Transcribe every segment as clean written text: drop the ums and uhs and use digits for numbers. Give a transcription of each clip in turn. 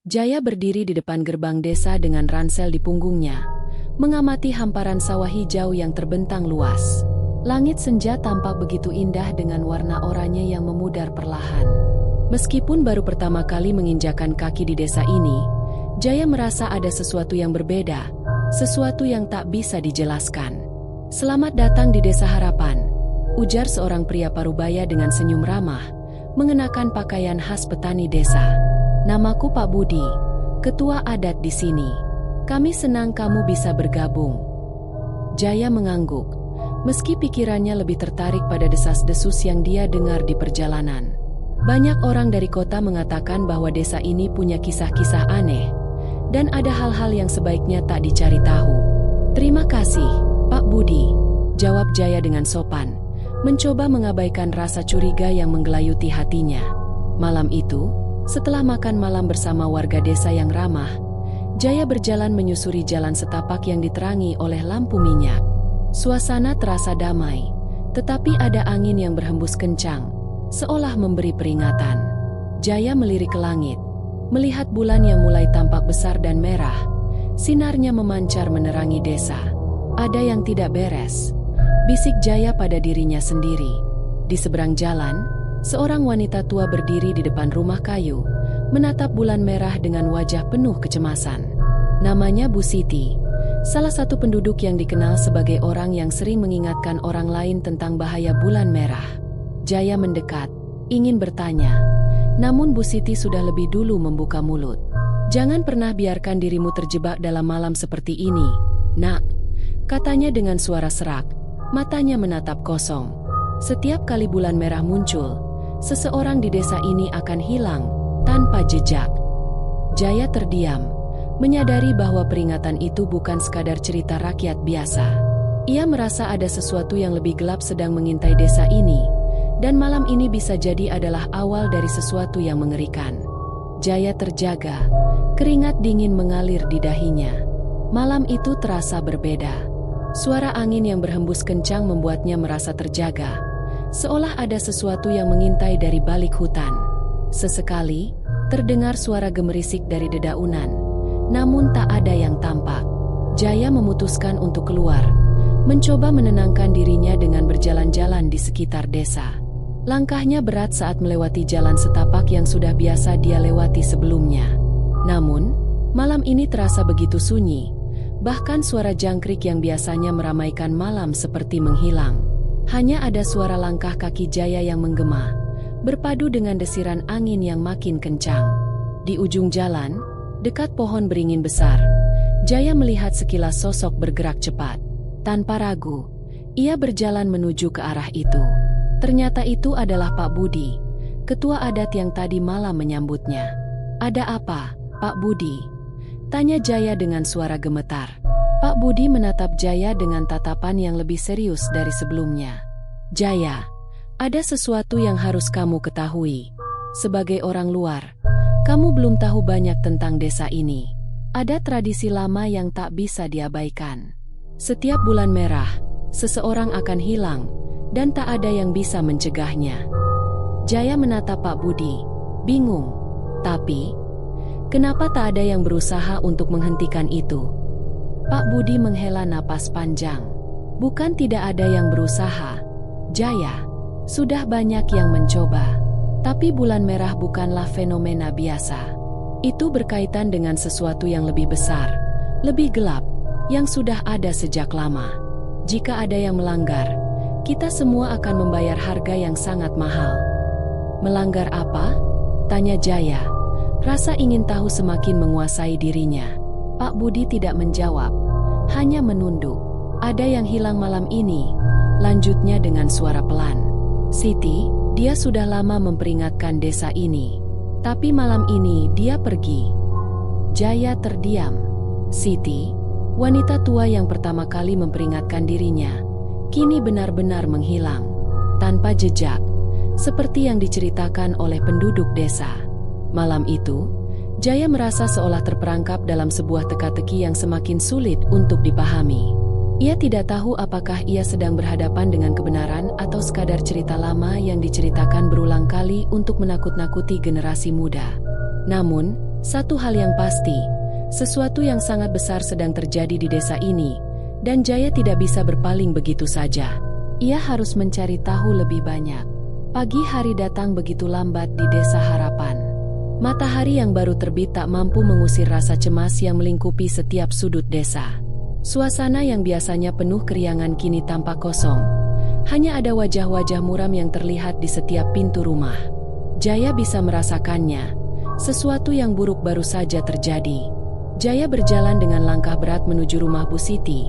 Jaya berdiri di depan gerbang desa dengan ransel di punggungnya, mengamati hamparan sawah hijau yang terbentang luas. Langit senja tampak begitu indah dengan warna oranye yang memudar perlahan. Meskipun baru pertama kali menginjakan kaki di desa ini, Jaya merasa ada sesuatu yang berbeda, sesuatu yang tak bisa dijelaskan. "Selamat datang di Desa Harapan," ujar seorang pria parubaya dengan senyum ramah, mengenakan pakaian khas petani desa. "Namaku Pak Budi, ketua adat di sini. Kami senang kamu bisa bergabung." Jaya mengangguk, meski pikirannya lebih tertarik pada desas-desus yang dia dengar di perjalanan. Banyak orang dari kota mengatakan bahwa desa ini punya kisah-kisah aneh, dan ada hal-hal yang sebaiknya tak dicari tahu. "Terima kasih, Pak Budi," jawab Jaya dengan sopan, mencoba mengabaikan rasa curiga yang menggelayuti hatinya. Malam itu, setelah makan malam bersama warga desa yang ramah, Jaya berjalan menyusuri jalan setapak yang diterangi oleh lampu minyak. Suasana terasa damai, tetapi ada angin yang berhembus kencang, seolah memberi peringatan. Jaya melirik ke langit, melihat bulan yang mulai tampak besar dan merah. Sinarnya memancar menerangi desa. "Ada yang tidak beres," bisik Jaya pada dirinya sendiri. Di seberang jalan, seorang wanita tua berdiri di depan rumah kayu, menatap bulan merah dengan wajah penuh kecemasan. Namanya Bu Siti, salah satu penduduk yang dikenal sebagai orang yang sering mengingatkan orang lain tentang bahaya bulan merah. Jaya mendekat, ingin bertanya, namun Bu Siti sudah lebih dulu membuka mulut. "Jangan pernah biarkan dirimu terjebak dalam malam seperti ini, Nak," katanya dengan suara serak, matanya menatap kosong. "Setiap kali bulan merah muncul, seseorang di desa ini akan hilang tanpa jejak." Jaya terdiam, menyadari bahwa peringatan itu bukan sekadar cerita rakyat biasa. Ia merasa ada sesuatu yang lebih gelap sedang mengintai desa ini, dan malam ini bisa jadi adalah awal dari sesuatu yang mengerikan. Jaya terjaga, keringat dingin mengalir di dahinya. Malam itu terasa berbeda. Suara angin yang berhembus kencang membuatnya merasa terjaga, seolah ada sesuatu yang mengintai dari balik hutan. Sesekali, terdengar suara gemerisik dari dedaunan, namun tak ada yang tampak. Jaya memutuskan untuk keluar, mencoba menenangkan dirinya dengan berjalan-jalan di sekitar desa. Langkahnya berat saat melewati jalan setapak yang sudah biasa dia lewati sebelumnya. Namun, malam ini terasa begitu sunyi, bahkan suara jangkrik yang biasanya meramaikan malam seperti menghilang. Hanya ada suara langkah kaki Jaya yang menggema, berpadu dengan desiran angin yang makin kencang. Di ujung jalan, dekat pohon beringin besar, Jaya melihat sekilas sosok bergerak cepat. Tanpa ragu, ia berjalan menuju ke arah itu. Ternyata itu adalah Pak Budi, ketua adat yang tadi malam menyambutnya. "Ada apa, Pak Budi?" tanya Jaya dengan suara gemetar. Pak Budi menatap Jaya dengan tatapan yang lebih serius dari sebelumnya. "Jaya, ada sesuatu yang harus kamu ketahui. Sebagai orang luar, kamu belum tahu banyak tentang desa ini. Ada tradisi lama yang tak bisa diabaikan. Setiap bulan merah, seseorang akan hilang, dan tak ada yang bisa mencegahnya." Jaya menatap Pak Budi, bingung. Tapi, kenapa tak ada yang berusaha untuk menghentikan itu? Pak Budi menghela napas panjang. "Bukan tidak ada yang berusaha, Jaya. Sudah banyak yang mencoba. Tapi bulan merah bukanlah fenomena biasa. Itu berkaitan dengan sesuatu yang lebih besar, lebih gelap, yang sudah ada sejak lama. Jika ada yang melanggar, kita semua akan membayar harga yang sangat mahal." "Melanggar apa?" tanya Jaya. Rasa ingin tahu semakin menguasai dirinya. Pak Budi tidak menjawab, hanya menunduk. "Ada yang hilang malam ini," lanjutnya dengan suara pelan. "Siti, dia sudah lama memperingatkan desa ini. Tapi malam ini dia pergi." Jaya terdiam. Siti, wanita tua yang pertama kali memperingatkan dirinya, kini benar-benar menghilang, tanpa jejak, seperti yang diceritakan oleh penduduk desa. Malam itu, Jaya merasa seolah terperangkap dalam sebuah teka-teki yang semakin sulit untuk dipahami. Ia tidak tahu apakah ia sedang berhadapan dengan kebenaran atau sekadar cerita lama yang diceritakan berulang kali untuk menakut-nakuti generasi muda. Namun, Satu hal yang pasti, sesuatu yang sangat besar sedang terjadi di desa ini, dan Jaya tidak bisa berpaling begitu saja. Ia harus mencari tahu lebih banyak. Pagi hari datang begitu lambat di Desa Harapan. Matahari yang baru terbit tak mampu mengusir rasa cemas yang melingkupi setiap sudut desa. Suasana yang biasanya penuh keriangan kini tampak kosong. Hanya ada wajah-wajah muram yang terlihat di setiap pintu rumah. Jaya bisa merasakannya. Sesuatu yang buruk baru saja terjadi. Jaya berjalan dengan langkah berat menuju rumah Bu Siti.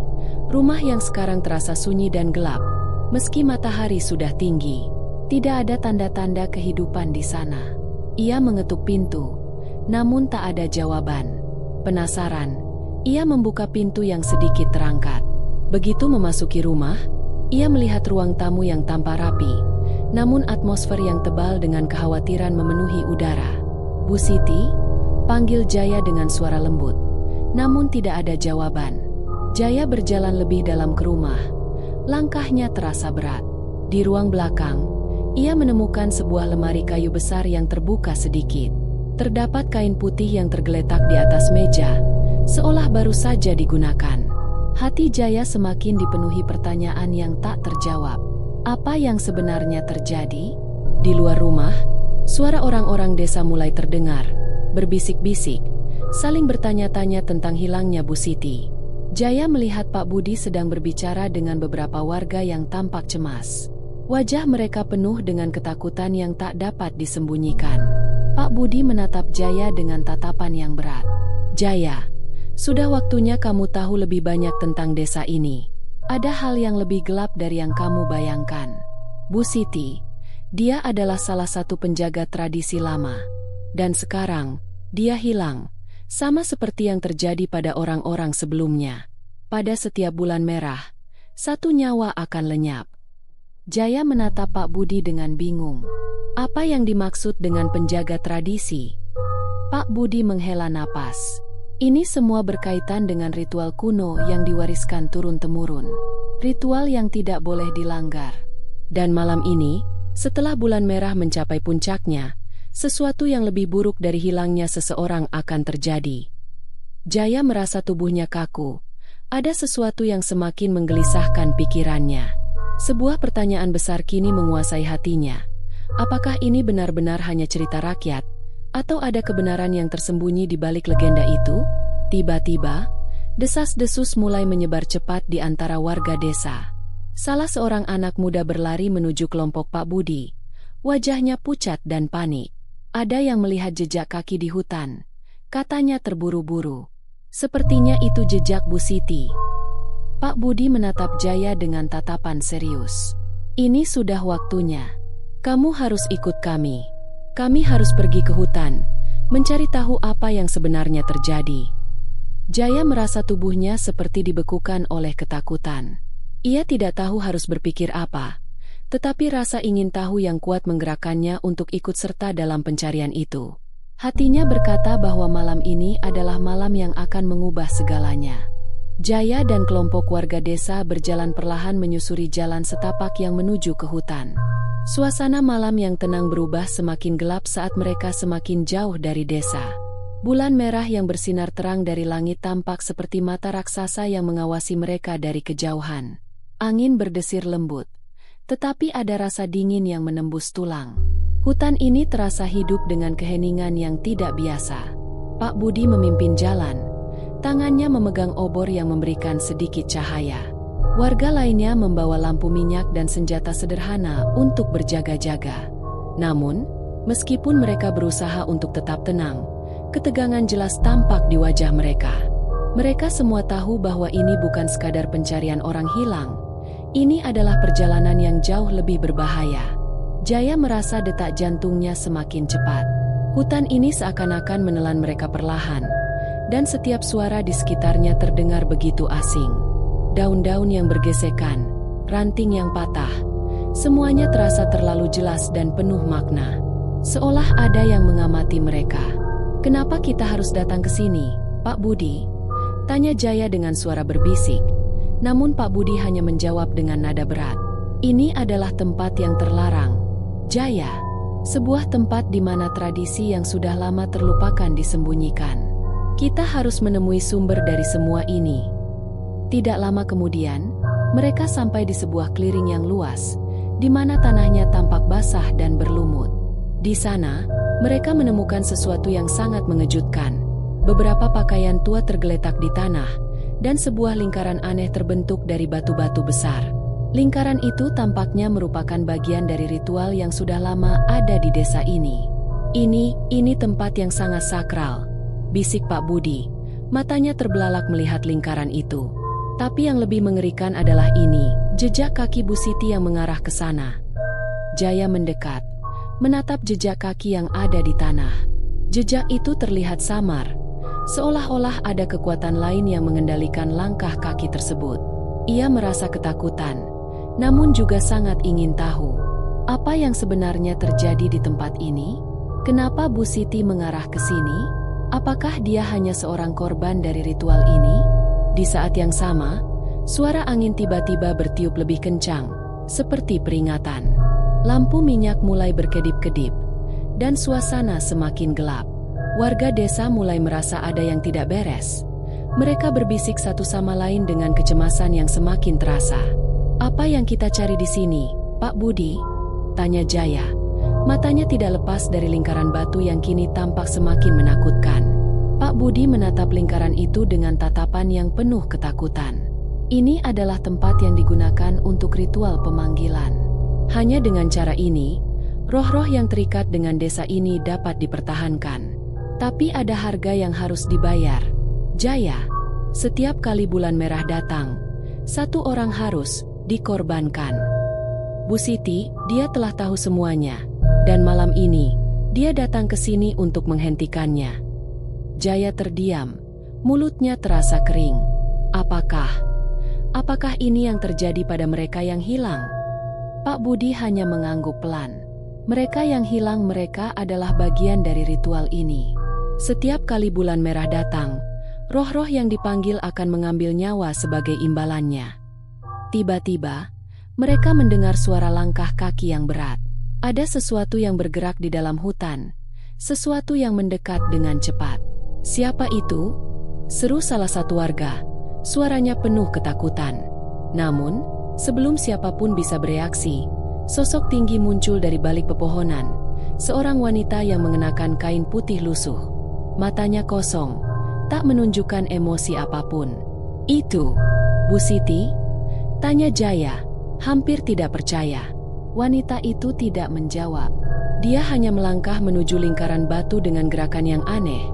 Rumah yang sekarang terasa sunyi dan gelap. Meski matahari sudah tinggi, tidak ada tanda-tanda kehidupan di sana. Ia mengetuk pintu, namun tak ada jawaban. Penasaran, ia membuka pintu yang sedikit terangkat. Begitu memasuki rumah, ia melihat ruang tamu yang tampak rapi, namun atmosfer yang tebal dengan kekhawatiran memenuhi udara. Bu Siti, panggil Jaya dengan suara lembut, namun tidak ada jawaban. Jaya berjalan lebih dalam ke rumah. Langkahnya terasa berat. Di ruang belakang, ia menemukan sebuah lemari kayu besar yang terbuka sedikit. Terdapat kain putih yang tergeletak di atas meja, seolah baru saja digunakan. Hati Jaya semakin dipenuhi pertanyaan yang tak terjawab. Apa yang sebenarnya terjadi? Di luar rumah, suara orang-orang desa mulai terdengar, berbisik-bisik, saling bertanya-tanya tentang hilangnya Bu Siti. Jaya melihat Pak Budi sedang berbicara dengan beberapa warga yang tampak cemas. Wajah mereka penuh dengan ketakutan yang tak dapat disembunyikan. Pak Budi menatap Jaya dengan tatapan yang berat. Jaya, sudah waktunya kamu tahu lebih banyak tentang desa ini. Ada hal yang lebih gelap dari yang kamu bayangkan. Bu Siti, dia adalah salah satu penjaga tradisi lama. Dan sekarang, dia hilang. Sama seperti yang terjadi pada orang-orang sebelumnya. Pada setiap bulan merah, satu nyawa akan lenyap. Jaya menatap Pak Budi dengan bingung. Apa yang dimaksud dengan penjaga tradisi? Pak Budi menghela napas. Ini semua berkaitan dengan ritual kuno yang diwariskan turun-temurun. Ritual yang tidak boleh dilanggar. Dan malam ini, setelah bulan merah mencapai puncaknya, sesuatu yang lebih buruk dari hilangnya seseorang akan terjadi. Jaya merasa tubuhnya kaku. Ada sesuatu yang semakin menggelisahkan pikirannya. Sebuah pertanyaan besar kini menguasai hatinya. Apakah ini benar-benar hanya cerita rakyat? Atau ada kebenaran yang tersembunyi di balik legenda itu? Tiba-tiba, desas-desus mulai menyebar cepat di antara warga desa. Salah seorang anak muda berlari menuju kelompok Pak Budi. Wajahnya pucat dan panik. Ada yang melihat jejak kaki di hutan. Katanya terburu-buru. Sepertinya itu jejak Bu Siti. Pak Budi menatap Jaya dengan tatapan serius. Ini sudah waktunya. Kamu harus ikut kami. Kami harus pergi ke hutan, mencari tahu apa yang sebenarnya terjadi. Jaya merasa tubuhnya seperti dibekukan oleh ketakutan. Ia tidak tahu harus berpikir apa, tetapi rasa ingin tahu yang kuat menggerakkannya untuk ikut serta dalam pencarian itu. Hatinya berkata bahwa malam ini adalah malam yang akan mengubah segalanya. Jaya dan kelompok warga desa berjalan perlahan menyusuri jalan setapak yang menuju ke hutan. Suasana malam yang tenang berubah semakin gelap saat mereka semakin jauh dari desa. Bulan merah yang bersinar terang dari langit tampak seperti mata raksasa yang mengawasi mereka dari kejauhan. Angin berdesir lembut, tetapi ada rasa dingin yang menembus tulang. Hutan ini terasa hidup dengan keheningan yang tidak biasa. Pak Budi memimpin jalan. Tangannya memegang obor yang memberikan sedikit cahaya. Warga lainnya membawa lampu minyak dan senjata sederhana untuk berjaga-jaga. Namun, meskipun mereka berusaha untuk tetap tenang, ketegangan jelas tampak di wajah mereka. Mereka semua tahu bahwa ini bukan sekadar pencarian orang hilang. Ini adalah perjalanan yang jauh lebih berbahaya. Jaya merasa detak jantungnya semakin cepat. Hutan ini seakan-akan menelan mereka perlahan. Dan setiap suara di sekitarnya terdengar begitu asing. Daun-daun yang bergesekan, ranting yang patah, semuanya terasa terlalu jelas dan penuh makna. Seolah ada yang mengamati mereka. Kenapa kita harus datang ke sini, Pak Budi? Tanya Jaya dengan suara berbisik. Namun Pak Budi hanya menjawab dengan nada berat. Ini adalah tempat yang terlarang. Jaya, Sebuah tempat di mana tradisi yang sudah lama terlupakan disembunyikan. Kita harus menemui sumber dari semua ini. Tidak lama kemudian, mereka sampai di sebuah clearing yang luas, di mana tanahnya tampak basah dan berlumut. Di sana, mereka menemukan sesuatu yang sangat mengejutkan. Beberapa pakaian tua tergeletak di tanah, dan sebuah lingkaran aneh terbentuk dari batu-batu besar. Lingkaran itu tampaknya merupakan bagian dari ritual yang sudah lama ada di desa ini. Ini tempat yang sangat sakral, bisik Pak Budi. Matanya terbelalak melihat lingkaran itu. Tapi yang lebih mengerikan adalah ini, jejak kaki Bu Siti yang mengarah ke sana. Jaya mendekat, menatap jejak kaki yang ada di tanah. Jejak itu terlihat samar, seolah-olah ada kekuatan lain yang mengendalikan langkah kaki tersebut. Ia merasa ketakutan, namun juga sangat ingin tahu apa yang sebenarnya terjadi di tempat ini. Kenapa Bu Siti mengarah ke sini? Apakah dia hanya seorang korban dari ritual ini? Di saat yang sama, suara angin tiba-tiba bertiup lebih kencang, seperti peringatan. Lampu minyak mulai berkedip-kedip, dan suasana semakin gelap. Warga desa mulai merasa ada yang tidak beres. Mereka berbisik satu sama lain dengan kecemasan yang semakin terasa. "Apa yang kita cari di sini, Pak Budi?" tanya Jaya. Matanya tidak lepas dari lingkaran batu yang kini tampak semakin menakutkan. Pak Budi menatap lingkaran itu dengan tatapan yang penuh ketakutan. Ini adalah tempat yang digunakan untuk ritual pemanggilan. Hanya dengan cara ini, roh-roh yang terikat dengan desa ini dapat dipertahankan. Tapi ada harga yang harus dibayar. Jaya, setiap kali bulan merah datang, satu orang harus dikorbankan. Bu Siti, dia telah tahu semuanya, dan malam ini, dia datang ke sini untuk menghentikannya. Jaya terdiam, mulutnya terasa kering. Apakah ini yang terjadi pada mereka yang hilang? Pak Budi hanya mengangguk pelan. Mereka yang hilang mereka adalah bagian dari ritual ini. Setiap kali bulan merah datang, roh-roh yang dipanggil akan mengambil nyawa sebagai imbalannya. Tiba-tiba, mereka mendengar suara langkah kaki yang berat. Ada sesuatu yang bergerak di dalam hutan, sesuatu yang mendekat dengan cepat. "Siapa itu?" seru salah satu warga. Suaranya penuh ketakutan. Namun, sebelum siapapun bisa bereaksi, sosok tinggi muncul dari balik pepohonan. Seorang wanita yang mengenakan kain putih lusuh. Matanya kosong, tak menunjukkan emosi apapun. "Itu Bu Siti?" tanya Jaya, hampir tidak percaya. Wanita itu tidak menjawab. Dia hanya melangkah menuju lingkaran batu dengan gerakan yang aneh,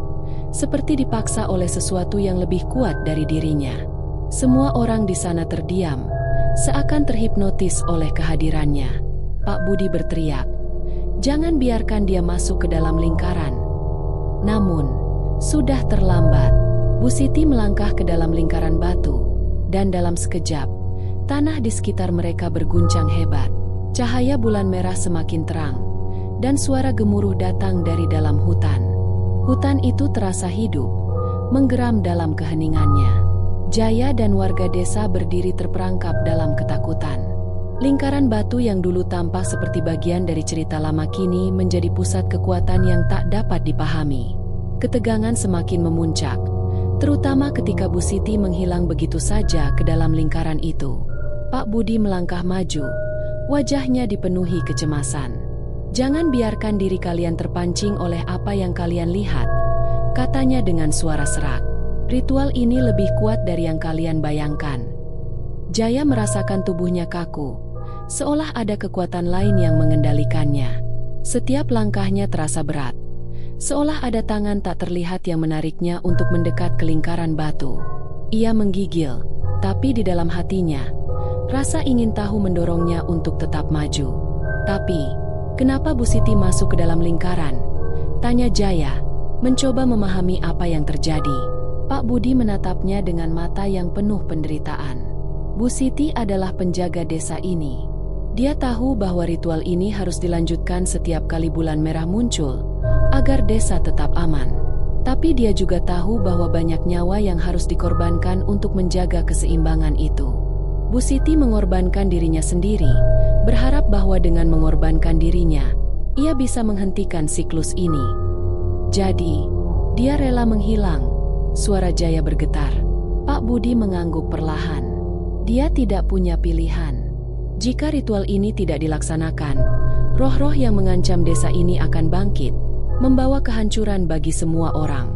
seperti dipaksa oleh sesuatu yang lebih kuat dari dirinya. Semua orang di sana terdiam, seakan terhipnotis oleh kehadirannya. Pak Budi berteriak, "Jangan biarkan dia masuk ke dalam lingkaran." Namun, sudah terlambat. Bu Siti melangkah ke dalam lingkaran batu, dan dalam sekejap, tanah di sekitar mereka berguncang hebat. Cahaya bulan merah semakin terang, dan suara gemuruh datang dari dalam hutan. Hutan itu terasa hidup, menggeram dalam keheningannya. Jaya dan warga desa berdiri terperangkap dalam ketakutan. Lingkaran batu yang dulu tampak seperti bagian dari cerita lama kini menjadi pusat kekuatan yang tak dapat dipahami. Ketegangan semakin memuncak, terutama ketika Bu Siti menghilang begitu saja ke dalam lingkaran itu. Pak Budi melangkah maju, wajahnya dipenuhi kecemasan. "Jangan biarkan diri kalian terpancing oleh apa yang kalian lihat," katanya dengan suara serak. "Ritual ini lebih kuat dari yang kalian bayangkan." Jaya merasakan tubuhnya kaku, seolah ada kekuatan lain yang mengendalikannya. Setiap langkahnya terasa berat, seolah ada tangan tak terlihat yang menariknya untuk mendekat ke lingkaran batu. Ia menggigil, tapi di dalam hatinya, rasa ingin tahu mendorongnya untuk tetap maju. "Tapi, kenapa Bu Siti masuk ke dalam lingkaran?" tanya Jaya, mencoba memahami apa yang terjadi. Pak Budi menatapnya dengan mata yang penuh penderitaan. Bu Siti adalah penjaga desa ini. Dia tahu bahwa ritual ini harus dilanjutkan setiap kali bulan merah muncul, agar desa tetap aman. Tapi dia juga tahu bahwa banyak nyawa yang harus dikorbankan untuk menjaga keseimbangan itu. Bu Siti mengorbankan dirinya sendiri, berharap bahwa dengan mengorbankan dirinya, ia bisa menghentikan siklus ini. Jadi, dia rela menghilang. Suara Jaya bergetar. Pak Budi mengangguk perlahan. Dia tidak punya pilihan. Jika ritual ini tidak dilaksanakan, roh-roh yang mengancam desa ini akan bangkit, membawa kehancuran bagi semua orang.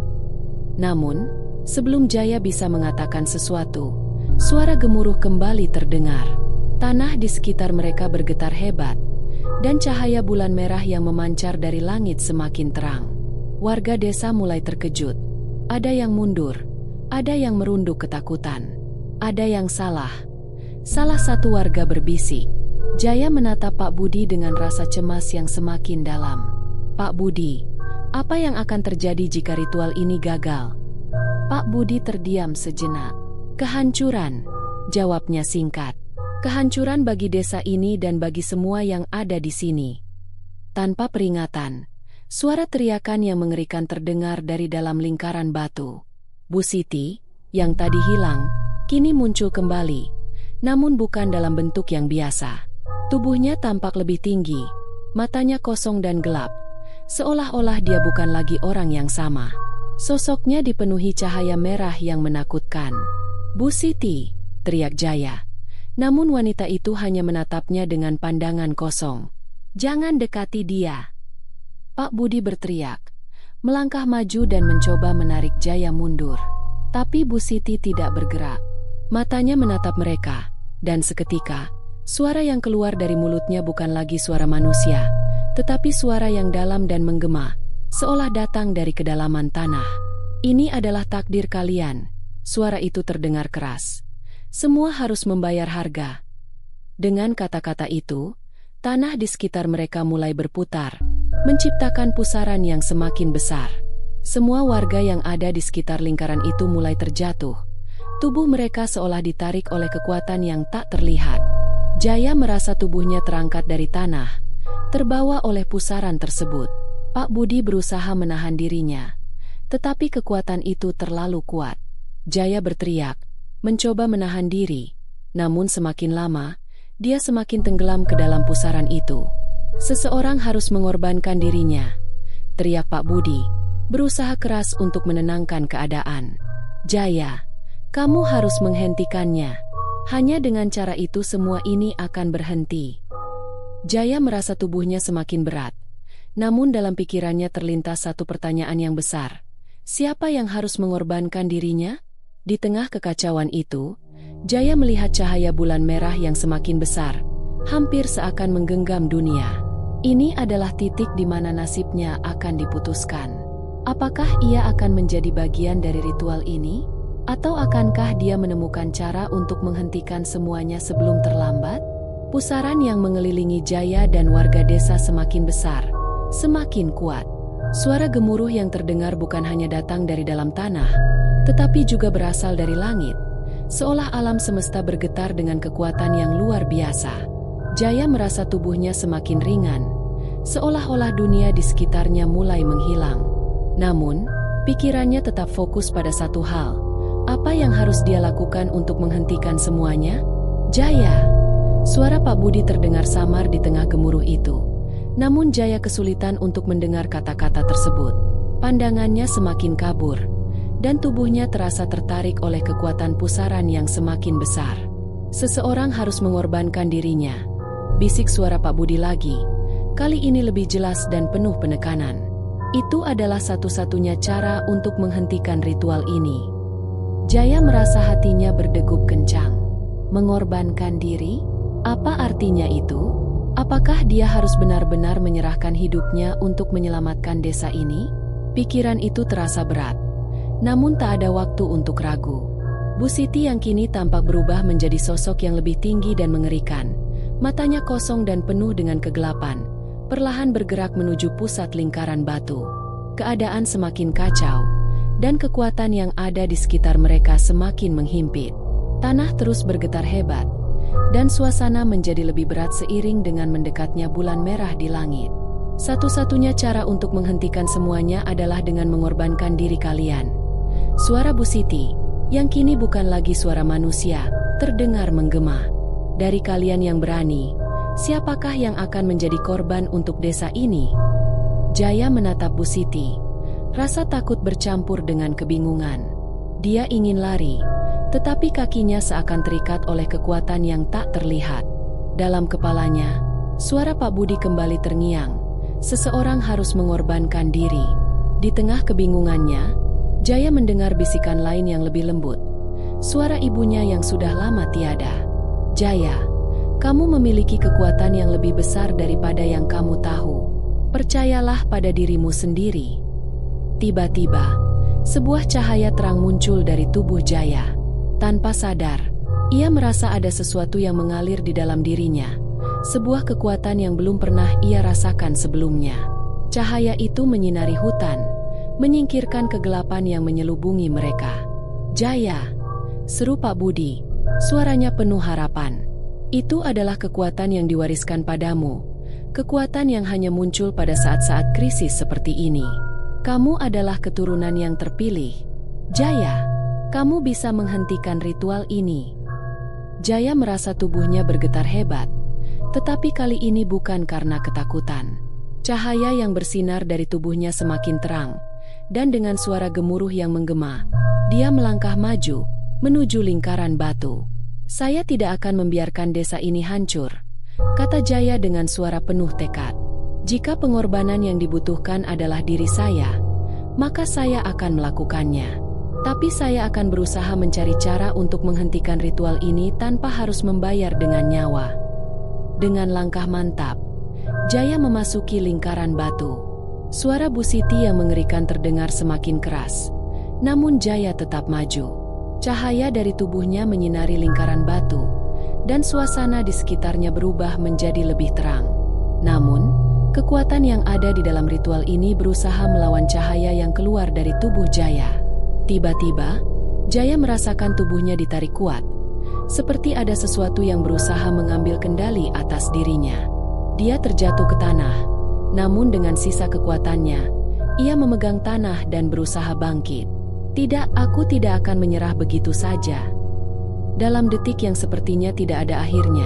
Namun, sebelum Jaya bisa mengatakan sesuatu, suara gemuruh kembali terdengar. Tanah di sekitar mereka bergetar hebat, dan cahaya bulan merah yang memancar dari langit semakin terang. Warga desa mulai terkejut. Ada yang mundur, ada yang merunduk ketakutan, ada yang salah. Salah satu warga berbisik. Jaya menatap Pak Budi dengan rasa cemas yang semakin dalam. Pak Budi, apa yang akan terjadi jika ritual ini gagal? Pak Budi terdiam sejenak. Kehancuran, jawabnya singkat. Kehancuran bagi desa ini dan bagi semua yang ada di sini. Tanpa peringatan, suara teriakan yang mengerikan terdengar dari dalam lingkaran batu. Bu Siti, yang tadi hilang, kini muncul kembali, namun bukan dalam bentuk yang biasa. Tubuhnya tampak lebih tinggi, matanya kosong dan gelap, seolah-olah dia bukan lagi orang yang sama. Sosoknya dipenuhi cahaya merah yang menakutkan. Bu Siti, teriak Jaya. Namun wanita itu hanya menatapnya dengan pandangan kosong. Jangan dekati dia. Pak Budi berteriak, melangkah maju dan mencoba menarik Jaya mundur. Tapi Bu Siti tidak bergerak. Matanya menatap mereka, dan seketika, suara yang keluar dari mulutnya bukan lagi suara manusia, tetapi suara yang dalam dan menggema, seolah datang dari kedalaman tanah. Ini adalah takdir kalian. Suara itu terdengar keras. Semua harus membayar harga. Dengan kata-kata itu, tanah di sekitar mereka mulai berputar, menciptakan pusaran yang semakin besar. Semua warga yang ada di sekitar lingkaran itu mulai terjatuh. Tubuh mereka seolah ditarik oleh kekuatan yang tak terlihat. Jaya merasa tubuhnya terangkat dari tanah, terbawa oleh pusaran tersebut. Pak Budi berusaha menahan dirinya, tetapi kekuatan itu terlalu kuat. Jaya berteriak, mencoba menahan diri, namun semakin lama, dia semakin tenggelam ke dalam pusaran itu. Seseorang harus mengorbankan dirinya, teriak Pak Budi, berusaha keras untuk menenangkan keadaan. Jaya, kamu harus menghentikannya. Hanya dengan cara itu semua ini akan berhenti. Jaya merasa tubuhnya semakin berat, namun dalam pikirannya terlintas satu pertanyaan yang besar. Siapa yang harus mengorbankan dirinya? Di tengah kekacauan itu, Jaya melihat cahaya bulan merah yang semakin besar, hampir seakan menggenggam dunia. Ini adalah titik di mana nasibnya akan diputuskan. Apakah ia akan menjadi bagian dari ritual ini? Atau akankah dia menemukan cara untuk menghentikan semuanya sebelum terlambat? Pusaran yang mengelilingi Jaya dan warga desa semakin besar, semakin kuat. Suara gemuruh yang terdengar bukan hanya datang dari dalam tanah, tetapi juga berasal dari langit, seolah alam semesta bergetar dengan kekuatan yang luar biasa. Jaya merasa tubuhnya semakin ringan, seolah-olah dunia di sekitarnya mulai menghilang. Namun, pikirannya tetap fokus pada satu hal. Apa yang harus dia lakukan untuk menghentikan semuanya? Jaya! Suara Pak Budi terdengar samar di tengah gemuruh itu. Namun Jaya kesulitan untuk mendengar kata-kata tersebut. Pandangannya semakin kabur, dan tubuhnya terasa tertarik oleh kekuatan pusaran yang semakin besar. Seseorang harus mengorbankan dirinya. Bisik suara Pak Budi lagi, kali ini lebih jelas dan penuh penekanan. Itu adalah satu-satunya cara untuk menghentikan ritual ini. Jaya merasa hatinya berdegup kencang. Mengorbankan diri? Apa artinya itu? Apakah dia harus benar-benar menyerahkan hidupnya untuk menyelamatkan desa ini? Pikiran itu terasa berat, namun tak ada waktu untuk ragu. Bu Siti yang kini tampak berubah menjadi sosok yang lebih tinggi dan mengerikan. Matanya kosong dan penuh dengan kegelapan, perlahan bergerak menuju pusat lingkaran batu. Keadaan semakin kacau, dan kekuatan yang ada di sekitar mereka semakin menghimpit. Tanah terus bergetar hebat, dan suasana menjadi lebih berat seiring dengan mendekatnya bulan merah di langit. Satu-satunya cara untuk menghentikan semuanya adalah dengan mengorbankan diri kalian. Suara Bu Siti, yang kini bukan lagi suara manusia, terdengar menggema. Dari kalian yang berani, Siapakah yang akan menjadi korban untuk desa ini? Jaya menatap Bu Siti. Rasa takut bercampur dengan kebingungan. Dia ingin lari, tetapi kakinya seakan terikat oleh kekuatan yang tak terlihat. Dalam kepalanya, suara Pak Budi kembali terngiang. Seseorang harus mengorbankan diri. Di tengah kebingungannya, Jaya mendengar bisikan lain yang lebih lembut. Suara ibunya yang sudah lama tiada. Jaya, kamu memiliki kekuatan yang lebih besar daripada yang kamu tahu. Percayalah pada dirimu sendiri. Tiba-tiba, sebuah cahaya terang muncul dari tubuh Jaya. Tanpa sadar, ia merasa ada sesuatu yang mengalir di dalam dirinya. Sebuah kekuatan yang belum pernah ia rasakan sebelumnya. Cahaya itu menyinari hutan, menyingkirkan kegelapan yang menyelubungi mereka. Jaya, seru Pak Budi, suaranya penuh harapan. Itu adalah kekuatan yang diwariskan padamu, kekuatan yang hanya muncul pada saat-saat krisis seperti ini. Kamu adalah keturunan yang terpilih. Jaya, kamu bisa menghentikan ritual ini. Jaya merasa tubuhnya bergetar hebat, tetapi kali ini bukan karena ketakutan. Cahaya yang bersinar dari tubuhnya semakin terang, dan dengan suara gemuruh yang menggema, dia melangkah maju menuju lingkaran batu. Saya tidak akan membiarkan desa ini hancur, kata Jaya dengan suara penuh tekad. Jika pengorbanan yang dibutuhkan adalah diri saya, maka saya akan melakukannya. Tapi saya akan berusaha mencari cara untuk menghentikan ritual ini tanpa harus membayar dengan nyawa. Dengan langkah mantap, Jaya memasuki lingkaran batu. Suara Bu Siti yang mengerikan terdengar semakin keras, namun Jaya tetap maju. Cahaya dari tubuhnya menyinari lingkaran batu, dan suasana di sekitarnya berubah menjadi lebih terang. Namun, kekuatan yang ada di dalam ritual ini berusaha melawan cahaya yang keluar dari tubuh Jaya. Tiba-tiba, Jaya merasakan tubuhnya ditarik kuat, seperti ada sesuatu yang berusaha mengambil kendali atas dirinya. Dia terjatuh ke tanah, namun dengan sisa kekuatannya, ia memegang tanah dan berusaha bangkit. Tidak, aku tidak akan menyerah begitu saja. Dalam detik yang sepertinya tidak ada akhirnya,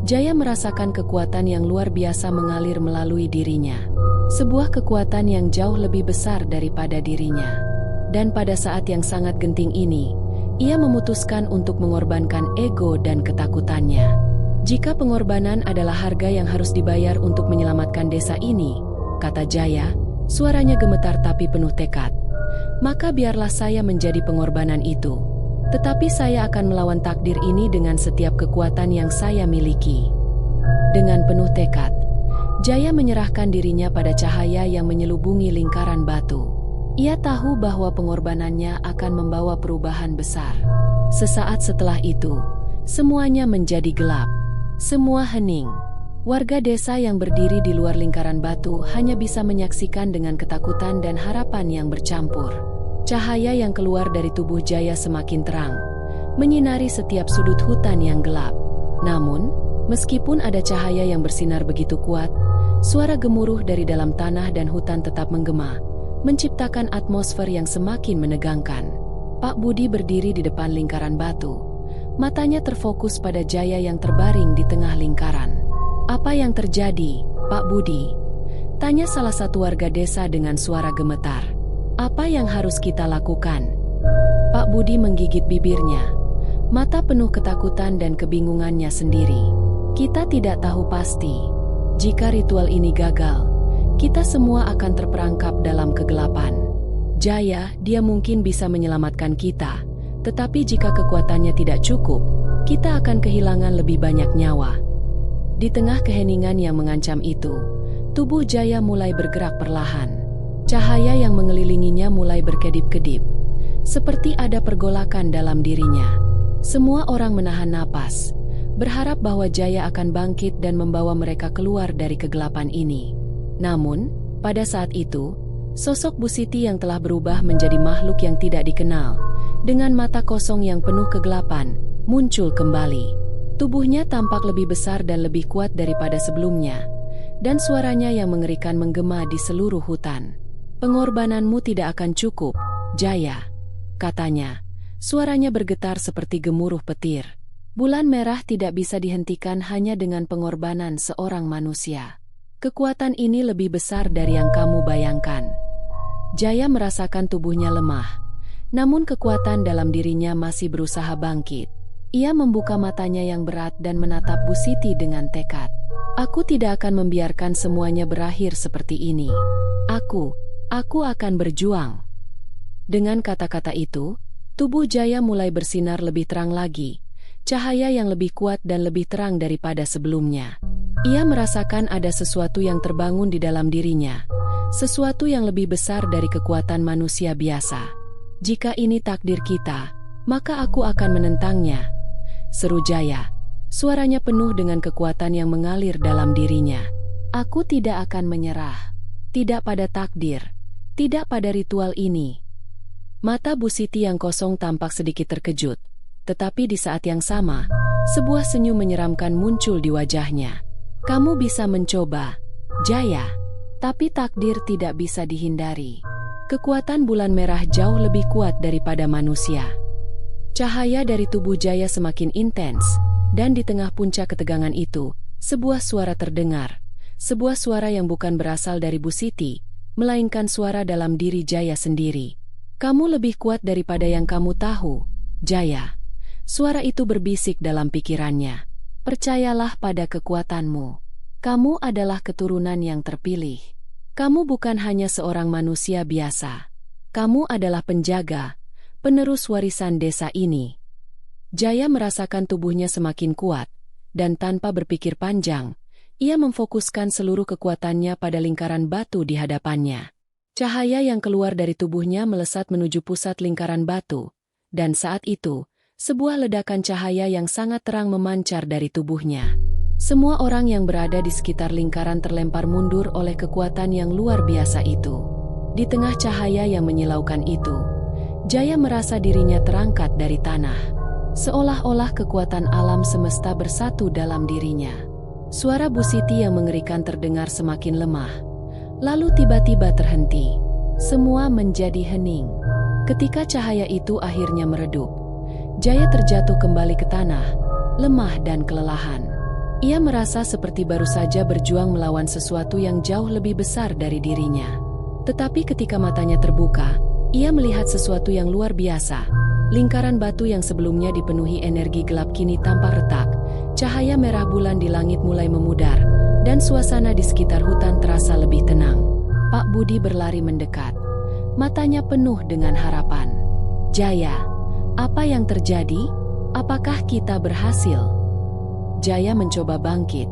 Jaya merasakan kekuatan yang luar biasa mengalir melalui dirinya. Sebuah kekuatan yang jauh lebih besar daripada dirinya. Dan pada saat yang sangat genting ini, ia memutuskan untuk mengorbankan ego dan ketakutannya. Jika pengorbanan adalah harga yang harus dibayar untuk menyelamatkan desa ini, kata Jaya, suaranya gemetar tapi penuh tekad, maka biarlah saya menjadi pengorbanan itu. Tetapi saya akan melawan takdir ini dengan setiap kekuatan yang saya miliki. Dengan penuh tekad, Jaya menyerahkan dirinya pada cahaya yang menyelubungi lingkaran batu. Ia tahu bahwa pengorbanannya akan membawa perubahan besar. Sesaat setelah itu, semuanya menjadi gelap. Semua hening. Warga desa yang berdiri di luar lingkaran batu hanya bisa menyaksikan dengan ketakutan dan harapan yang bercampur. Cahaya yang keluar dari tubuh Jaya semakin terang, menyinari setiap sudut hutan yang gelap. Namun, meskipun ada cahaya yang bersinar begitu kuat, suara gemuruh dari dalam tanah dan hutan tetap menggema, menciptakan atmosfer yang semakin menegangkan. Pak Budi berdiri di depan lingkaran batu. Matanya terfokus pada Jaya yang terbaring di tengah lingkaran. "Apa yang terjadi, Pak Budi?" tanya salah satu warga desa dengan suara gemetar. "Apa yang harus kita lakukan?" Pak Budi menggigit bibirnya, mata penuh ketakutan dan kebingungannya sendiri. "Kita tidak tahu pasti. Jika ritual ini gagal, kita semua akan terperangkap dalam kegelapan. Jaya, dia mungkin bisa menyelamatkan kita, tetapi jika kekuatannya tidak cukup, kita akan kehilangan lebih banyak nyawa." Di tengah keheningan yang mengancam itu, tubuh Jaya mulai bergerak perlahan. Cahaya yang mengelilinginya mulai berkedip-kedip, seperti ada pergolakan dalam dirinya. Semua orang menahan napas, berharap bahwa Jaya akan bangkit dan membawa mereka keluar dari kegelapan ini. Namun, pada saat itu, sosok Bu Siti yang telah berubah menjadi makhluk yang tidak dikenal, dengan mata kosong yang penuh kegelapan, muncul kembali. Tubuhnya tampak lebih besar dan lebih kuat daripada sebelumnya, dan suaranya yang mengerikan menggema di seluruh hutan. "Pengorbananmu tidak akan cukup, Jaya," katanya. Suaranya bergetar seperti gemuruh petir. Bulan merah tidak bisa dihentikan hanya dengan pengorbanan seorang manusia. Kekuatan ini lebih besar dari yang kamu bayangkan. Jaya merasakan tubuhnya lemah, namun kekuatan dalam dirinya masih berusaha bangkit. Ia membuka matanya yang berat dan menatap Bu Siti dengan tekad. Aku tidak akan membiarkan semuanya berakhir seperti ini. Aku akan berjuang. Dengan kata-kata itu, tubuh Jaya mulai bersinar lebih terang lagi, cahaya yang lebih kuat dan lebih terang daripada sebelumnya. Ia merasakan ada sesuatu yang terbangun di dalam dirinya, sesuatu yang lebih besar dari kekuatan manusia biasa. Jika ini takdir kita, maka aku akan menentangnya, seru Jaya. Suaranya penuh dengan kekuatan yang mengalir dalam dirinya. Aku tidak akan menyerah. Tidak pada takdir, tidak pada ritual ini. Mata Bu Siti yang kosong tampak sedikit terkejut, tetapi di saat yang sama, sebuah senyum menyeramkan muncul di wajahnya. Kamu bisa mencoba, Jaya, tapi takdir tidak bisa dihindari. Kekuatan bulan merah jauh lebih kuat daripada manusia. Cahaya dari tubuh Jaya semakin intens, dan di tengah puncak ketegangan itu, sebuah suara terdengar. Sebuah suara yang bukan berasal dari Bu Siti, melainkan suara dalam diri Jaya sendiri. Kamu lebih kuat daripada yang kamu tahu, Jaya. Suara itu berbisik dalam pikirannya. Percayalah pada kekuatanmu. Kamu adalah keturunan yang terpilih. Kamu bukan hanya seorang manusia biasa. Kamu adalah penjaga, penerus warisan desa ini. Jaya merasakan tubuhnya semakin kuat, dan tanpa berpikir panjang, ia memfokuskan seluruh kekuatannya pada lingkaran batu di hadapannya. Cahaya yang keluar dari tubuhnya melesat menuju pusat lingkaran batu, dan saat itu, sebuah ledakan cahaya yang sangat terang memancar dari tubuhnya. Semua orang yang berada di sekitar lingkaran terlempar mundur oleh kekuatan yang luar biasa itu. Di tengah cahaya yang menyilaukan itu, Jaya merasa dirinya terangkat dari tanah. Seolah-olah kekuatan alam semesta bersatu dalam dirinya. Suara Bu Siti yang mengerikan terdengar semakin lemah, lalu tiba-tiba terhenti. Semua menjadi hening. Ketika cahaya itu akhirnya meredup, Jaya terjatuh kembali ke tanah, lemah dan kelelahan. Ia merasa seperti baru saja berjuang melawan sesuatu yang jauh lebih besar dari dirinya. Tetapi ketika matanya terbuka, ia melihat sesuatu yang luar biasa. Lingkaran batu yang sebelumnya dipenuhi energi gelap kini tampak retak. Cahaya merah bulan di langit mulai memudar, dan suasana di sekitar hutan terasa lebih tenang. Pak Budi berlari mendekat. Matanya penuh dengan harapan. Jaya, apa yang terjadi? Apakah kita berhasil? Jaya mencoba bangkit.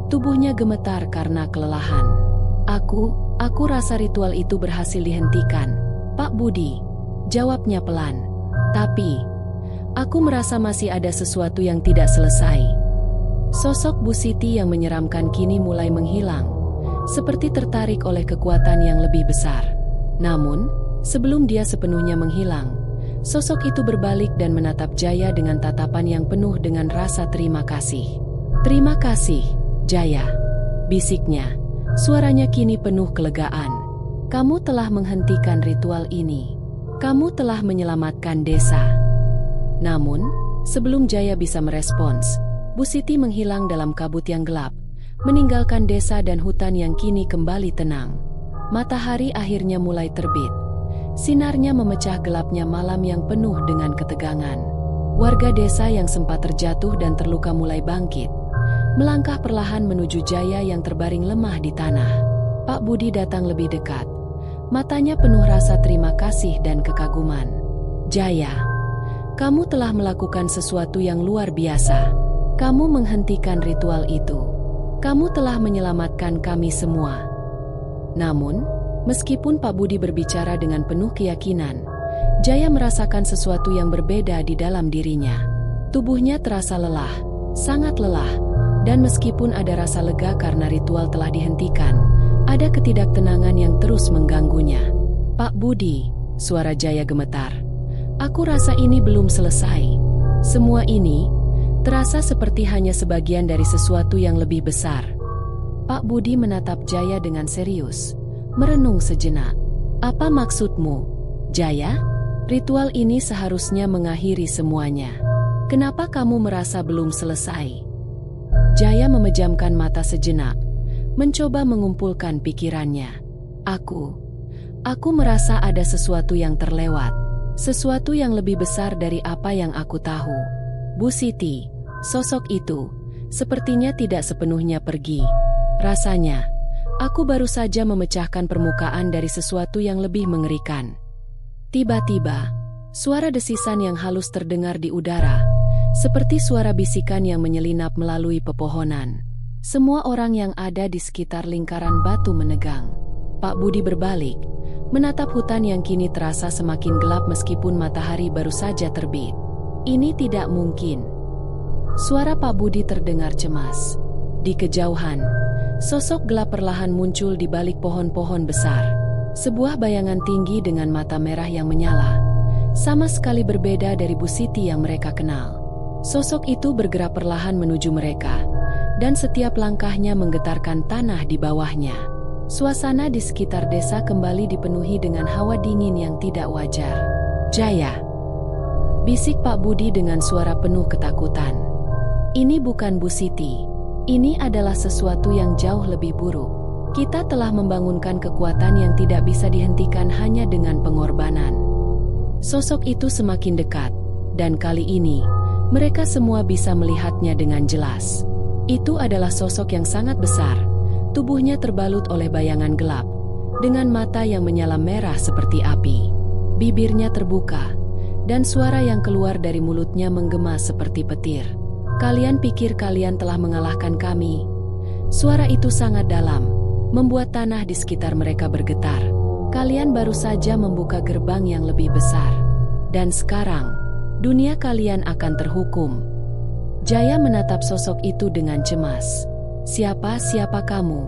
Tubuhnya gemetar karena kelelahan. Aku rasa ritual itu berhasil dihentikan, Pak Budi, jawabnya pelan. Tapi, aku merasa masih ada sesuatu yang tidak selesai. Sosok Bu Siti yang menyeramkan kini mulai menghilang, seperti tertarik oleh kekuatan yang lebih besar. Namun, sebelum dia sepenuhnya menghilang, sosok itu berbalik dan menatap Jaya dengan tatapan yang penuh dengan rasa terima kasih. Terima kasih, Jaya, bisiknya. Suaranya kini penuh kelegaan. Kamu telah menghentikan ritual ini. Kamu telah menyelamatkan desa. Namun, sebelum Jaya bisa merespons, Bu Siti menghilang dalam kabut yang gelap, meninggalkan desa dan hutan yang kini kembali tenang. Matahari akhirnya mulai terbit. Sinarnya memecah gelapnya malam yang penuh dengan ketegangan. Warga desa yang sempat terjatuh dan terluka mulai bangkit, melangkah perlahan menuju Jaya yang terbaring lemah di tanah. Pak Budi datang lebih dekat. Matanya penuh rasa terima kasih dan kekaguman. Jaya, kamu telah melakukan sesuatu yang luar biasa. Kamu menghentikan ritual itu. Kamu telah menyelamatkan kami semua. Namun, meskipun Pak Budi berbicara dengan penuh keyakinan, Jaya merasakan sesuatu yang berbeda di dalam dirinya. Tubuhnya terasa lelah, sangat lelah, dan meskipun ada rasa lega karena ritual telah dihentikan, ada ketidaktenangan yang terus mengganggunya. Pak Budi, suara Jaya gemetar. Aku rasa ini belum selesai. Semua ini terasa seperti hanya sebagian dari sesuatu yang lebih besar. Pak Budi menatap Jaya dengan serius, merenung sejenak. Apa maksudmu, Jaya? Ritual ini seharusnya mengakhiri semuanya. Kenapa kamu merasa belum selesai? Jaya memejamkan mata sejenak, mencoba mengumpulkan pikirannya. Aku merasa ada sesuatu yang terlewat. Sesuatu yang lebih besar dari apa yang aku tahu. Bu Siti, sosok itu sepertinya tidak sepenuhnya pergi. Rasanya, aku baru saja memecahkan permukaan dari sesuatu yang lebih mengerikan. Tiba-tiba, suara desisan yang halus terdengar di udara, seperti suara bisikan yang menyelinap melalui pepohonan. Semua orang yang ada di sekitar lingkaran batu menegang. Pak Budi berbalik, menatap hutan yang kini terasa semakin gelap meskipun matahari baru saja terbit. Ini tidak mungkin. Suara Pak Budi terdengar cemas. Di kejauhan, sosok gelap perlahan muncul di balik pohon-pohon besar. Sebuah bayangan tinggi dengan mata merah yang menyala, sama sekali berbeda dari Bu Siti yang mereka kenal. Sosok itu bergerak perlahan menuju mereka, dan setiap langkahnya menggetarkan tanah di bawahnya. Suasana di sekitar desa kembali dipenuhi dengan hawa dingin yang tidak wajar. "Jaya," bisik Pak Budi dengan suara penuh ketakutan. "Ini bukan Bu Siti. Ini adalah sesuatu yang jauh lebih buruk. Kita telah membangunkan kekuatan yang tidak bisa dihentikan hanya dengan pengorbanan." Sosok itu semakin dekat, dan kali ini, mereka semua bisa melihatnya dengan jelas. Itu adalah sosok yang sangat besar. Tubuhnya terbalut oleh bayangan gelap, dengan mata yang menyala merah seperti api. Bibirnya terbuka, dan suara yang keluar dari mulutnya menggema seperti petir. "Kalian pikir kalian telah mengalahkan kami?" Suara itu sangat dalam, membuat tanah di sekitar mereka bergetar. "Kalian baru saja membuka gerbang yang lebih besar. Dan sekarang, dunia kalian akan terhukum." Jaya menatap sosok itu dengan cemas. Siapa kamu?"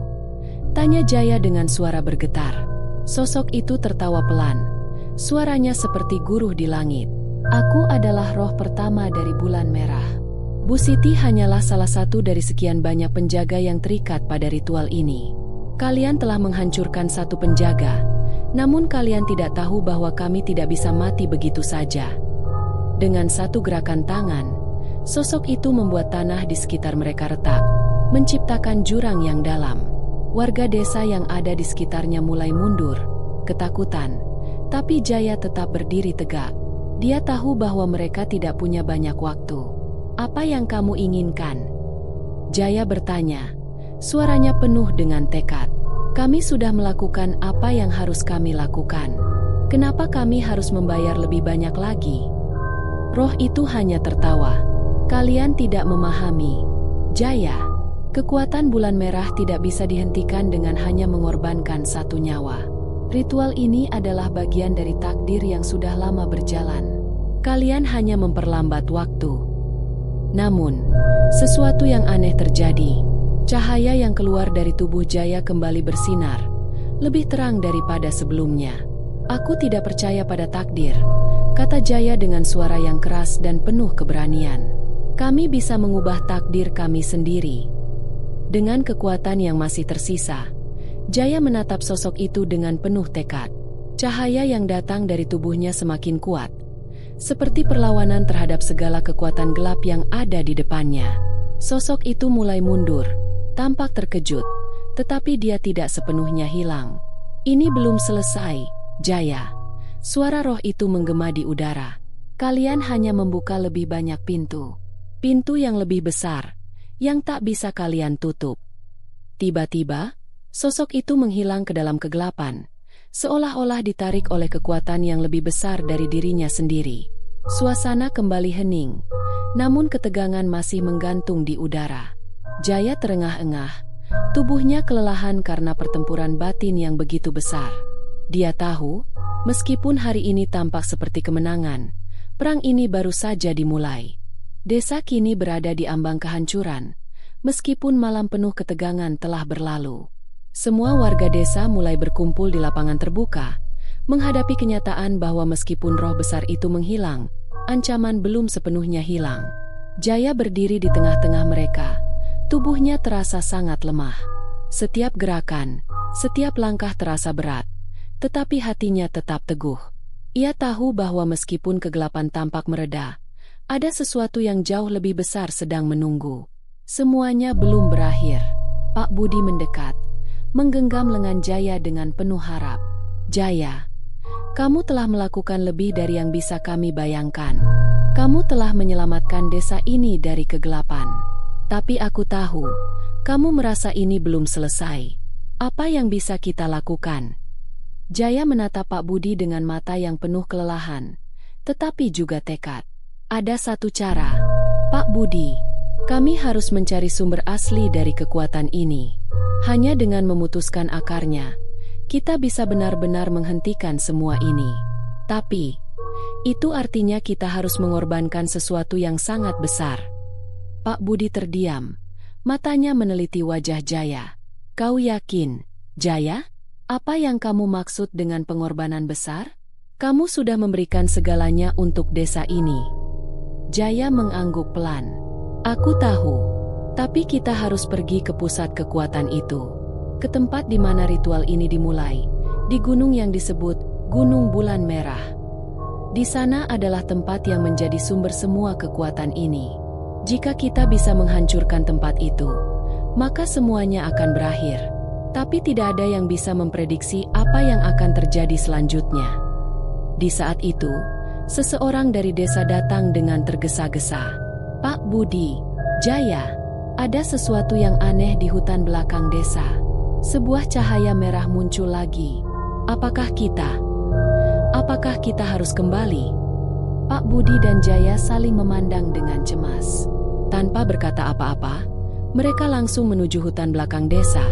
tanya Jaya dengan suara bergetar. Sosok itu tertawa pelan. Suaranya seperti guruh di langit. "Aku adalah roh pertama dari bulan merah. Bu Siti hanyalah salah satu dari sekian banyak penjaga yang terikat pada ritual ini. Kalian telah menghancurkan satu penjaga, namun kalian tidak tahu bahwa kami tidak bisa mati begitu saja." Dengan satu gerakan tangan, sosok itu membuat tanah di sekitar mereka retak, menciptakan jurang yang dalam. Warga desa yang ada di sekitarnya mulai mundur, ketakutan, tapi Jaya tetap berdiri tegak. Dia tahu bahwa mereka tidak punya banyak waktu. "Apa yang kamu inginkan?" Jaya bertanya, suaranya penuh dengan tekad. "Kami sudah melakukan apa yang harus kami lakukan. Kenapa kami harus membayar lebih banyak lagi?" Roh itu hanya tertawa. "Kalian tidak memahami, Jaya. Kekuatan bulan merah tidak bisa dihentikan dengan hanya mengorbankan satu nyawa. Ritual ini adalah bagian dari takdir yang sudah lama berjalan. Kalian hanya memperlambat waktu." Namun, sesuatu yang aneh terjadi. Cahaya yang keluar dari tubuh Jaya kembali bersinar, lebih terang daripada sebelumnya. "Aku tidak percaya pada takdir," kata Jaya dengan suara yang keras dan penuh keberanian. "Kami bisa mengubah takdir kami sendiri." Dengan kekuatan yang masih tersisa, Jaya menatap sosok itu dengan penuh tekad. Cahaya yang datang dari tubuhnya semakin kuat, seperti perlawanan terhadap segala kekuatan gelap yang ada di depannya. Sosok itu mulai mundur, tampak terkejut, tetapi dia tidak sepenuhnya hilang. "Ini belum selesai, Jaya." Suara roh itu menggema di udara. "Kalian hanya membuka lebih banyak pintu. Pintu yang lebih besar, yang tak bisa kalian tutup." Tiba-tiba, sosok itu menghilang ke dalam kegelapan, seolah-olah ditarik oleh kekuatan yang lebih besar dari dirinya sendiri. Suasana kembali hening, namun ketegangan masih menggantung di udara. Jaya terengah-engah, tubuhnya kelelahan karena pertempuran batin yang begitu besar. Dia tahu, meskipun hari ini tampak seperti kemenangan, perang ini baru saja dimulai. Desa kini berada di ambang kehancuran, meskipun malam penuh ketegangan telah berlalu. Semua warga desa mulai berkumpul di lapangan terbuka, menghadapi kenyataan bahwa meskipun roh besar itu menghilang, ancaman belum sepenuhnya hilang. Jaya berdiri di tengah-tengah mereka, tubuhnya terasa sangat lemah. Setiap gerakan, setiap langkah terasa berat, tetapi hatinya tetap teguh. Ia tahu bahwa meskipun kegelapan tampak mereda, Ada sesuatu yang jauh lebih besar sedang menunggu. Semuanya belum berakhir. Pak Budi mendekat, menggenggam lengan Jaya dengan penuh harap. Jaya, kamu telah melakukan lebih dari yang bisa kami bayangkan. Kamu telah menyelamatkan desa ini dari kegelapan. Tapi aku tahu, kamu merasa ini belum selesai. Apa yang bisa kita lakukan? Jaya menatap Pak Budi dengan mata yang penuh kelelahan, tetapi juga tekad. Ada satu cara, Pak Budi. Kami harus mencari sumber asli dari kekuatan ini. Hanya dengan memutuskan akarnya, kita bisa benar-benar menghentikan semua ini. Tapi, itu artinya kita harus mengorbankan sesuatu yang sangat besar. Pak Budi terdiam, matanya meneliti wajah Jaya. Kau yakin, Jaya? Apa yang kamu maksud dengan pengorbanan besar? Kamu sudah memberikan segalanya untuk desa ini. Jaya mengangguk pelan. Aku tahu, tapi kita harus pergi ke pusat kekuatan itu. Ke tempat di mana ritual ini dimulai, di gunung yang disebut Gunung Bulan Merah. Di sana adalah tempat yang menjadi sumber semua kekuatan ini. Jika kita bisa menghancurkan tempat itu, maka semuanya akan berakhir. Tapi tidak ada yang bisa memprediksi apa yang akan terjadi selanjutnya. Di saat itu, seseorang dari desa datang dengan tergesa-gesa. Pak Budi, Jaya, ada sesuatu yang aneh di hutan belakang desa. Sebuah cahaya merah muncul lagi. Apakah kita harus kembali? Pak Budi dan Jaya saling memandang dengan cemas. Tanpa berkata apa-apa, mereka langsung menuju hutan belakang desa,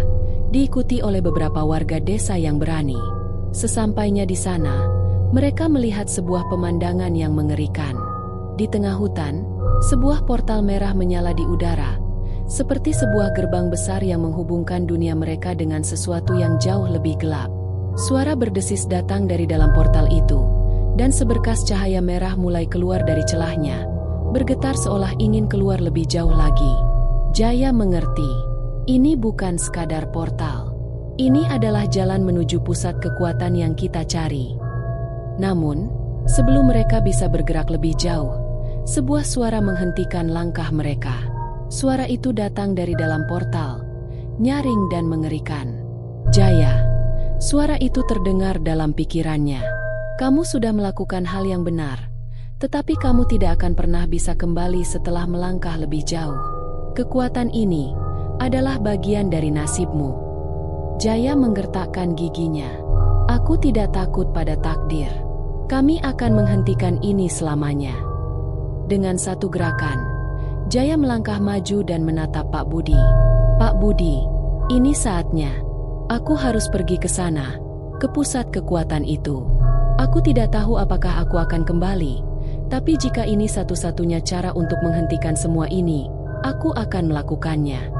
diikuti oleh beberapa warga desa yang berani. Sesampainya di sana, mereka melihat sebuah pemandangan yang mengerikan. Di tengah hutan, sebuah portal merah menyala di udara, seperti sebuah gerbang besar yang menghubungkan dunia mereka dengan sesuatu yang jauh lebih gelap. Suara berdesis datang dari dalam portal itu, dan seberkas cahaya merah mulai keluar dari celahnya, bergetar seolah ingin keluar lebih jauh lagi. Jaya mengerti, ini bukan sekadar portal. Ini adalah jalan menuju pusat kekuatan yang kita cari. Namun, sebelum mereka bisa bergerak lebih jauh, sebuah suara menghentikan langkah mereka. Suara itu datang dari dalam portal, nyaring dan mengerikan. Jaya, suara itu terdengar dalam pikirannya. Kamu sudah melakukan hal yang benar, tetapi kamu tidak akan pernah bisa kembali setelah melangkah lebih jauh. Kekuatan ini adalah bagian dari nasibmu. Jaya menggertakkan giginya. Aku tidak takut pada takdir. Kami akan menghentikan ini selamanya. Dengan satu gerakan, Jaya melangkah maju dan menatap Pak Budi. Pak Budi, ini saatnya. Aku harus pergi ke sana, ke pusat kekuatan itu. Aku tidak tahu apakah aku akan kembali, tapi jika ini satu-satunya cara untuk menghentikan semua ini, aku akan melakukannya.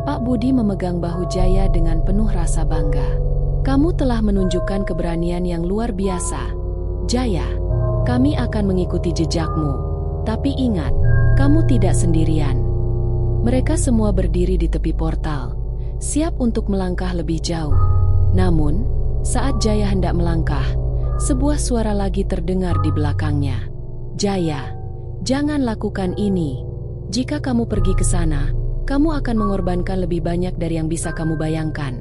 Pak Budi memegang bahu Jaya dengan penuh rasa bangga. Kamu telah menunjukkan keberanian yang luar biasa. Jaya, kami akan mengikuti jejakmu. Tapi ingat, kamu tidak sendirian. Mereka semua berdiri di tepi portal, siap untuk melangkah lebih jauh. Namun, saat Jaya hendak melangkah, sebuah suara lagi terdengar di belakangnya. Jaya, jangan lakukan ini. Jika kamu pergi ke sana, kamu akan mengorbankan lebih banyak dari yang bisa kamu bayangkan.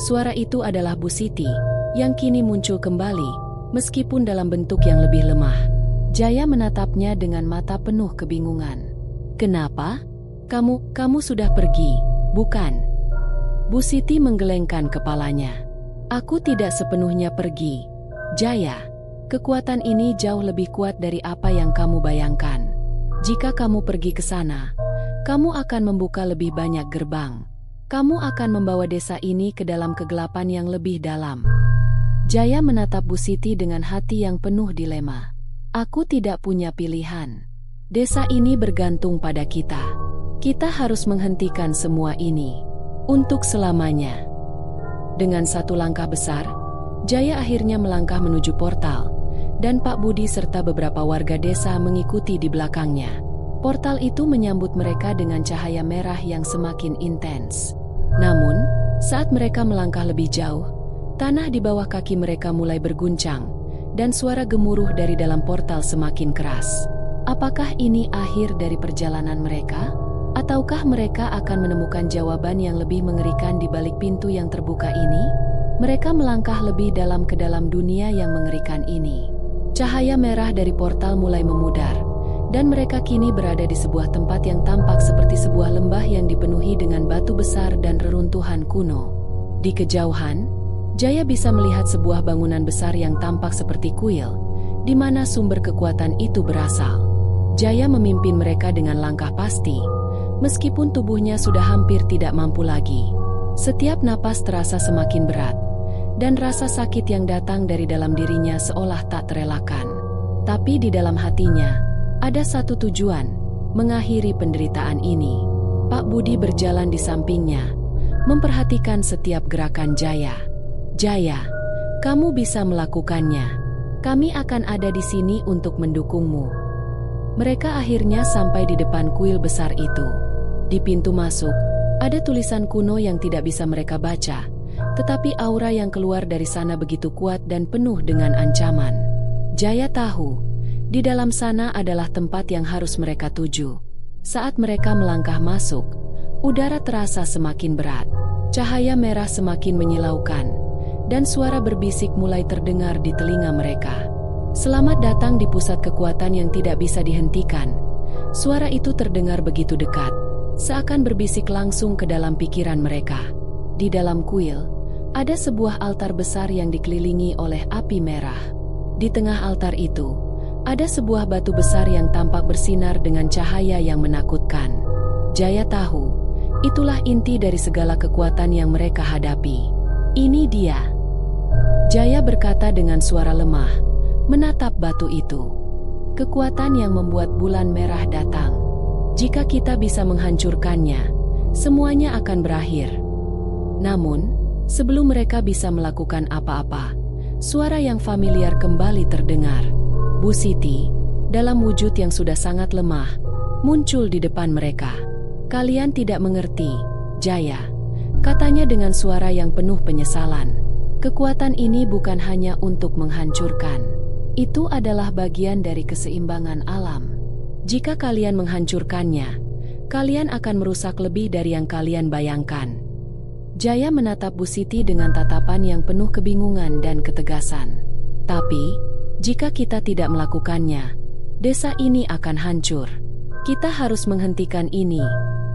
Suara itu adalah Bu Siti, yang kini muncul kembali, meskipun dalam bentuk yang lebih lemah. Jaya menatapnya dengan mata penuh kebingungan. Kenapa? Kamu sudah pergi, bukan? Bu Siti menggelengkan kepalanya. Aku tidak sepenuhnya pergi. Jaya, kekuatan ini jauh lebih kuat dari apa yang kamu bayangkan. Jika kamu pergi ke sana, kamu akan membuka lebih banyak gerbang. Kamu akan membawa desa ini ke dalam kegelapan yang lebih dalam. Jaya menatap Bu Siti dengan hati yang penuh dilema. Aku tidak punya pilihan. Desa ini bergantung pada kita. Kita harus menghentikan semua ini untuk selamanya. Dengan satu langkah besar, Jaya akhirnya melangkah menuju portal, dan Pak Budi serta beberapa warga desa mengikuti di belakangnya. Portal itu menyambut mereka dengan cahaya merah yang semakin intens. Namun, saat mereka melangkah lebih jauh, tanah di bawah kaki mereka mulai berguncang, dan suara gemuruh dari dalam portal semakin keras. Apakah ini akhir dari perjalanan mereka? Ataukah mereka akan menemukan jawaban yang lebih mengerikan di balik pintu yang terbuka ini? Mereka melangkah lebih dalam ke dalam dunia yang mengerikan ini. Cahaya merah dari portal mulai memudar, dan mereka kini berada di sebuah tempat yang tampak seperti sebuah lembah yang dipenuhi dengan batu besar dan reruntuhan kuno. Di kejauhan, Jaya bisa melihat sebuah bangunan besar yang tampak seperti kuil, di mana sumber kekuatan itu berasal. Jaya memimpin mereka dengan langkah pasti, meskipun tubuhnya sudah hampir tidak mampu lagi. Setiap napas terasa semakin berat, dan rasa sakit yang datang dari dalam dirinya seolah tak terelakkan. Tapi di dalam hatinya, ada satu tujuan, mengakhiri penderitaan ini. Pak Budi berjalan di sampingnya, memperhatikan setiap gerakan Jaya. Jaya, kamu bisa melakukannya. Kami akan ada di sini untuk mendukungmu. Mereka akhirnya sampai di depan kuil besar itu. Di pintu masuk, ada tulisan kuno yang tidak bisa mereka baca, tetapi aura yang keluar dari sana begitu kuat dan penuh dengan ancaman. Jaya tahu, di dalam sana adalah tempat yang harus mereka tuju. Saat mereka melangkah masuk, udara terasa semakin berat. Cahaya merah semakin menyilaukan, dan suara berbisik mulai terdengar di telinga mereka. Selamat datang di pusat kekuatan yang tidak bisa dihentikan. Suara itu terdengar begitu dekat, seakan berbisik langsung ke dalam pikiran mereka. Di dalam kuil, ada sebuah altar besar yang dikelilingi oleh api merah. Di tengah altar itu, ada sebuah batu besar yang tampak bersinar dengan cahaya yang menakutkan. Jaya tahu, itulah inti dari segala kekuatan yang mereka hadapi. Ini dia. Jaya berkata dengan suara lemah, menatap batu itu. Kekuatan yang membuat bulan merah datang. Jika kita bisa menghancurkannya, semuanya akan berakhir. Namun, sebelum mereka bisa melakukan apa-apa, suara yang familiar kembali terdengar. Bu Siti, dalam wujud yang sudah sangat lemah, muncul di depan mereka. Kalian tidak mengerti, Jaya, katanya dengan suara yang penuh penyesalan. Kekuatan ini bukan hanya untuk menghancurkan. Itu adalah bagian dari keseimbangan alam. Jika kalian menghancurkannya, kalian akan merusak lebih dari yang kalian bayangkan. Jaya menatap Bu Siti dengan tatapan yang penuh kebingungan dan ketegasan. Tapi, jika kita tidak melakukannya, desa ini akan hancur. Kita harus menghentikan ini,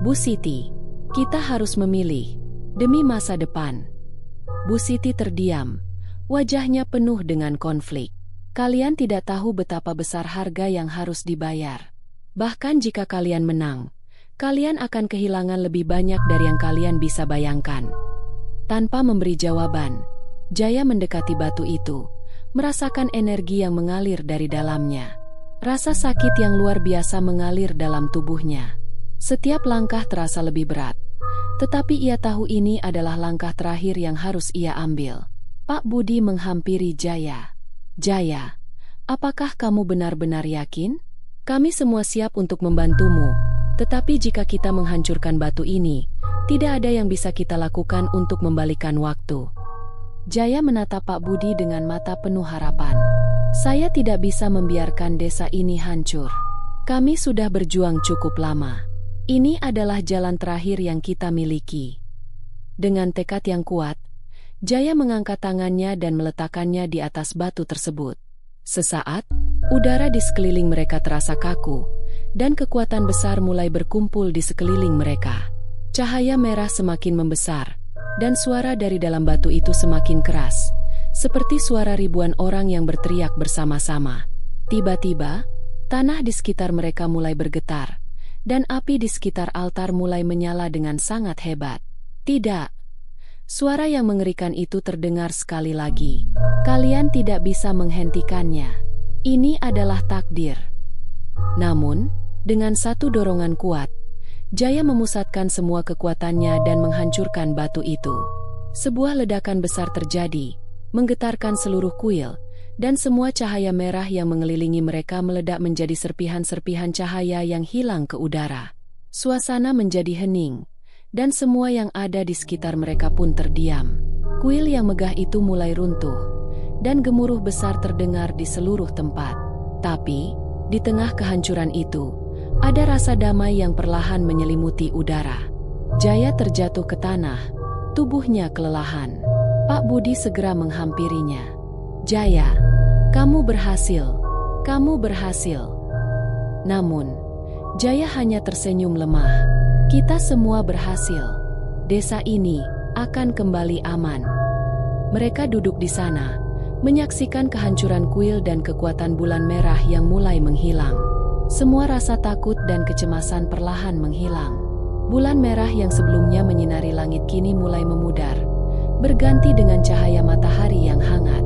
Bu Siti. Kita harus memilih, demi masa depan. Bu Siti terdiam, wajahnya penuh dengan konflik. Kalian tidak tahu betapa besar harga yang harus dibayar. Bahkan jika kalian menang, kalian akan kehilangan lebih banyak dari yang kalian bisa bayangkan. Tanpa memberi jawaban, Jaya mendekati batu itu, merasakan energi yang mengalir dari dalamnya. Rasa sakit yang luar biasa mengalir dalam tubuhnya. Setiap langkah terasa lebih berat. Tetapi ia tahu ini adalah langkah terakhir yang harus ia ambil. Pak Budi menghampiri Jaya. Jaya, apakah kamu benar-benar yakin? Kami semua siap untuk membantumu, tetapi jika kita menghancurkan batu ini, tidak ada yang bisa kita lakukan untuk membalikan waktu. Jaya menatap Pak Budi dengan mata penuh harapan. Saya tidak bisa membiarkan desa ini hancur. Kami sudah berjuang cukup lama. Ini adalah jalan terakhir yang kita miliki. Dengan tekad yang kuat, Jaya mengangkat tangannya dan meletakkannya di atas batu tersebut. Sesaat, udara di sekeliling mereka terasa kaku, dan kekuatan besar mulai berkumpul di sekeliling mereka. Cahaya merah semakin membesar, dan suara dari dalam batu itu semakin keras, seperti suara ribuan orang yang berteriak bersama-sama. Tiba-tiba, tanah di sekitar mereka mulai bergetar, dan api di sekitar altar mulai menyala dengan sangat hebat. Tidak. Suara yang mengerikan itu terdengar sekali lagi. Kalian tidak bisa menghentikannya. Ini adalah takdir. Namun, dengan satu dorongan kuat, Jaya memusatkan semua kekuatannya dan menghancurkan batu itu. Sebuah ledakan besar terjadi, menggetarkan seluruh kuil, dan semua cahaya merah yang mengelilingi mereka meledak menjadi serpihan-serpihan cahaya yang hilang ke udara. Suasana menjadi hening, dan semua yang ada di sekitar mereka pun terdiam. Kuil yang megah itu mulai runtuh, dan gemuruh besar terdengar di seluruh tempat. Tapi, Di tengah kehancuran itu, ada rasa damai yang perlahan menyelimuti udara. Jaya terjatuh ke tanah, tubuhnya kelelahan. Pak Budi segera menghampirinya. "Jaya, kamu berhasil. Kamu berhasil." Namun, Jaya hanya tersenyum lemah. "Kita semua berhasil. Desa ini akan kembali aman." Mereka duduk di sana, menyaksikan kehancuran kuil dan kekuatan bulan merah yang mulai menghilang. Semua rasa takut dan kecemasan perlahan menghilang. Bulan merah yang sebelumnya menyinari langit kini mulai memudar, berganti dengan cahaya matahari yang hangat.